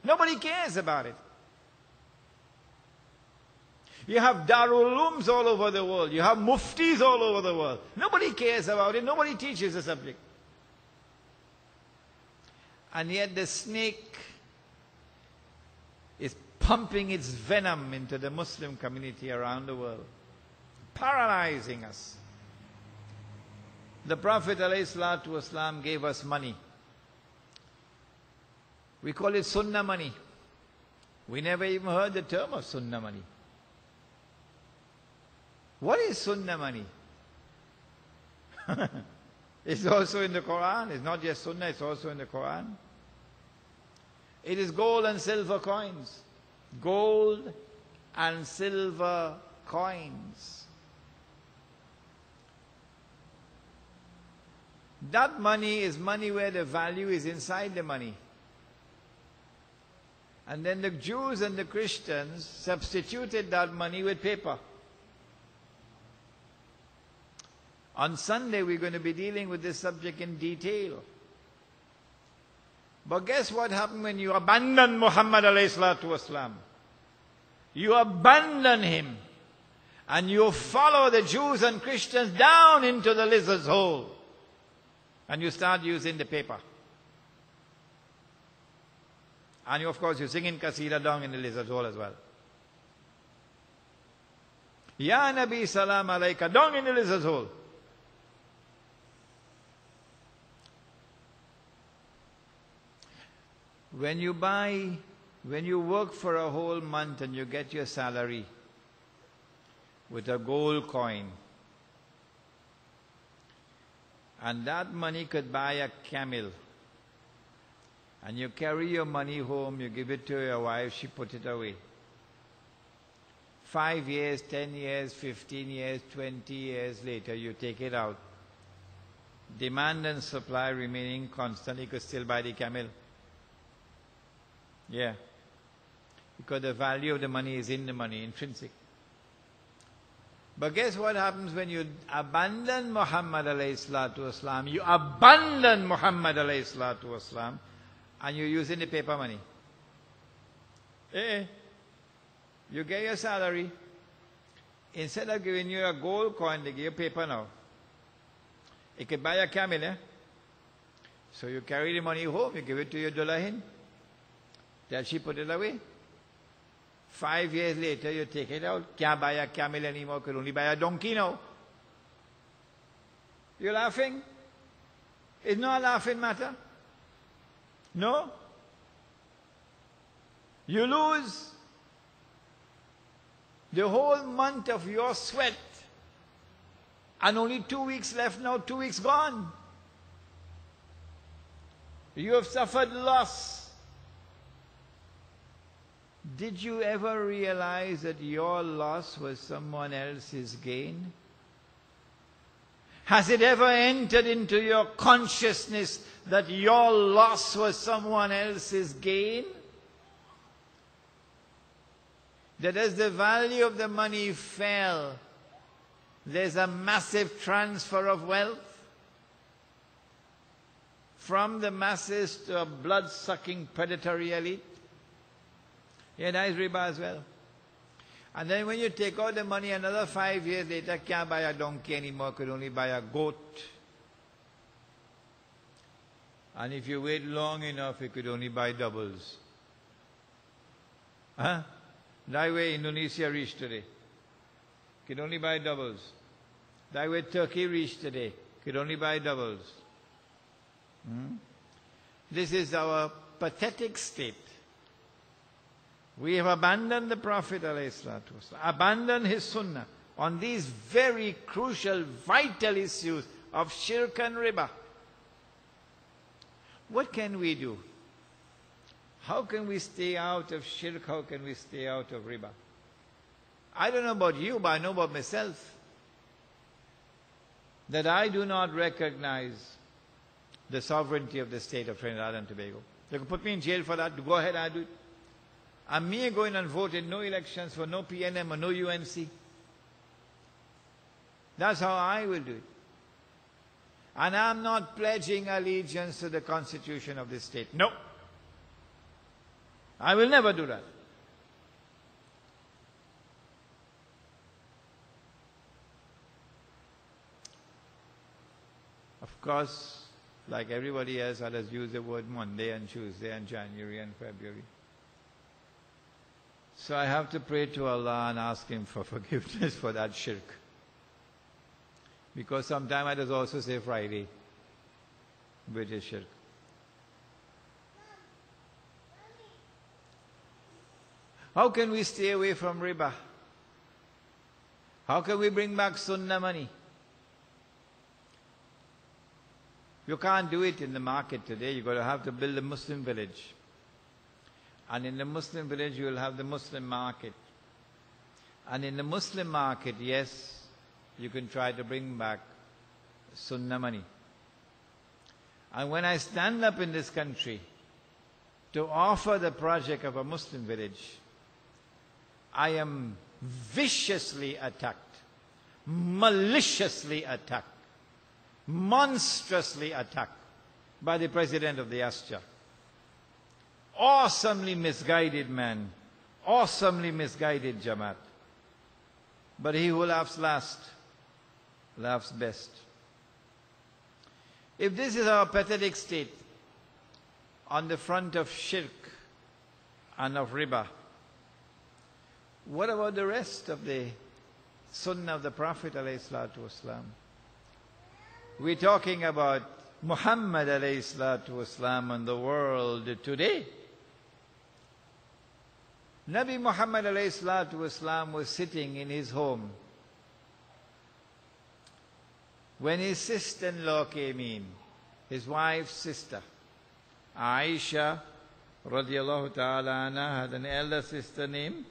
Nobody cares about it. You have Darul Ulooms all over the world. You have Muftis all over the world. Nobody cares about it. Nobody teaches the subject. And yet the snake is pumping its venom into the Muslim community around the world, paralyzing us. The Prophet ﷺ gave us money. We call it sunnah money. We never even heard the term of sunnah money. What is sunnah money? It's also in the Quran. It's not just sunnah, it's also in the Quran. It is gold and silver coins. Gold and silver coins. That money is money where the value is inside the money. And then the Jews and the Christians substituted that money with paper. On Sunday we're going to be dealing with this subject in detail. But guess what happened when you abandon Muhammad alayhi salatu wasalam? You abandon him. And you follow the Jews and Christians down into the lizard's hole. And you start using the paper. And you, of course, you sing in Qasida down in the lizard's hole as well. Ya Nabi salam alayka, down in the lizard's hole. When you work for a whole month and you get your salary with a gold coin, and that money could buy a camel, and you carry your money home, you give it to your wife, she put it away. 5 years, 10 years, 15 years, 20 years later, you take it out. Demand and supply remaining constant, you could still buy the camel. Yeah. Because the value of the money is in the money, intrinsic. But guess what happens when you abandon Muhammad alayhi salatu wasalam? You abandon Muhammad alayhi salatu wasalam and you're using the paper money. You get your salary. Instead of giving you a gold coin, they give you paper now. It could buy a camel, eh? So you carry the money home, you give it to your dullahin. Then she put it away. 5 years later, you take it out. Can't buy a camel anymore, could only buy a donkey now. You're laughing? It's not a laughing matter. No? You lose the whole month of your sweat. And only 2 weeks left now, 2 weeks gone. You have suffered loss. Did you ever realize that your loss was someone else's gain? Has it ever entered into your consciousness that your loss was someone else's gain? That as the value of the money fell, there's a massive transfer of wealth from the masses to a blood-sucking predatory elite. Yeah, that is riba as well. And then when you take out the money, another 5 years later, can't buy a donkey anymore, could only buy a goat. And if you wait long enough, you could only buy doubles. Huh? That way Indonesia reached today. Could only buy doubles. That way Turkey reached today. Could only buy doubles. This is our pathetic state. We have abandoned the Prophet ﷺ, abandoned his sunnah on these very crucial, vital issues of shirk and riba. What can we do? How can we stay out of shirk? How can we stay out of riba? I don't know about you, but I know about myself that I do not recognize the sovereignty of the state of Trinidad and Tobago. They can put me in jail for that. Go ahead, I do it. And me going and voting no elections for no PNM or no UNC. That's how I will do it. And I'm not pledging allegiance to the constitution of this state. No. I will never do that. Of course, like everybody else, I just use the word Monday and Tuesday and January and February. So I have to pray to Allah and ask Him for forgiveness for that shirk. Because sometimes I just also say Friday, which is shirk. How can we stay away from riba? How can we bring back sunnah money? You can't do it in the market today. You've got to have to build a Muslim village. And in the Muslim village, you will have the Muslim market. And in the Muslim market, yes, you can try to bring back sunnah money. And when I stand up in this country to offer the project of a Muslim village, I am viciously attacked, maliciously attacked, monstrously attacked by the president of the Asja. Awesomely misguided man, awesomely misguided Jamaat. But he who laughs last, laughs best. If this is our pathetic state on the front of shirk and of riba, what about the rest of the sunnah of the Prophet ﷺ? We're talking about Muhammad ﷺ and the world today. Nabi Muhammad ﷺ was sitting in his home when his sister-in-law came in, his wife's sister. Aisha radiallahu ta'ala anha had an elder sister named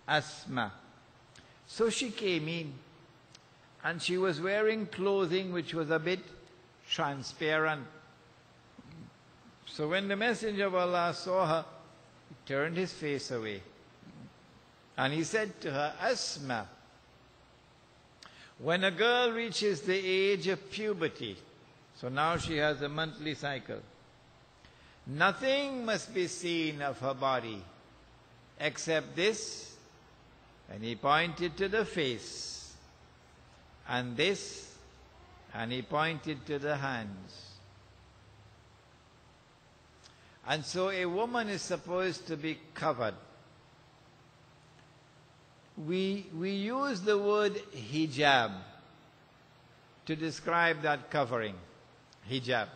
Asma. So she came in and she was wearing clothing which was a bit transparent. So when the Messenger of Allah saw her, he turned his face away. And he said to her, Asma, when a girl reaches the age of puberty, so now she has a monthly cycle, nothing must be seen of her body except this. And he pointed to the face, and this, and he pointed to the hands. And so a woman is supposed to be covered. We use the word hijab to describe that covering, hijab.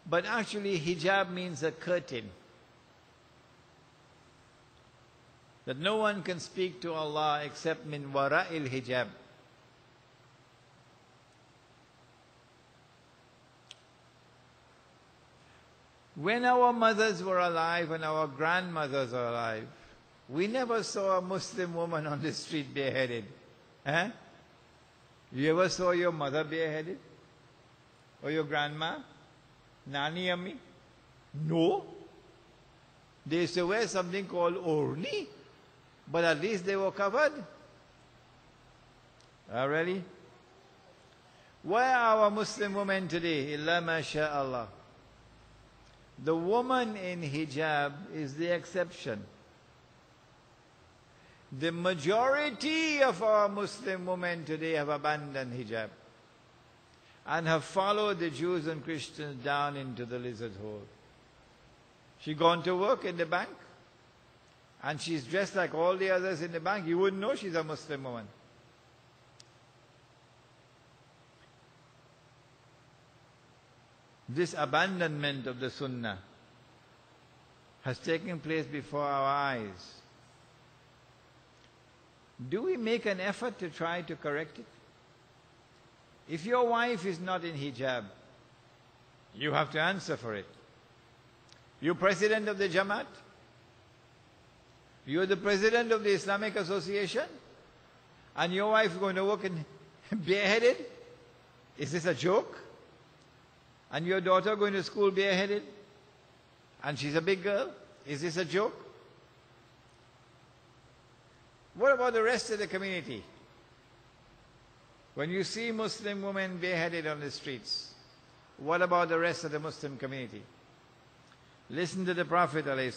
But actually hijab means a curtain. That no one can speak to Allah except min wara'il hijab. When our mothers were alive and our grandmothers were alive, we never saw a Muslim woman on the street bareheaded. Eh? You ever saw your mother bareheaded? Or your grandma? Nani Ammi? No. They used to wear something called orni. But at least they were covered. Really? Why are our Muslim women today? Illa masha'Allah. The woman in hijab is the exception. The majority of our Muslim women today have abandoned hijab and have followed the Jews and Christians down into the lizard hole. She gone to work in the bank, and she's dressed like all the others in the bank. You wouldn't know she's a Muslim woman. This abandonment of the Sunnah has taken place before our eyes. Do we make an effort to try to correct it? If your wife is not in hijab, you have to answer for it. You're president of the Jamaat? You're the president of the Islamic Association? And your wife is going to work in bareheaded? Is this a joke? And your daughter going to school bareheaded? And she's a big girl? Is this a joke? What about the rest of the community? When you see Muslim women bareheaded on the streets, what about the rest of the Muslim community? Listen to the Prophet ﷺ.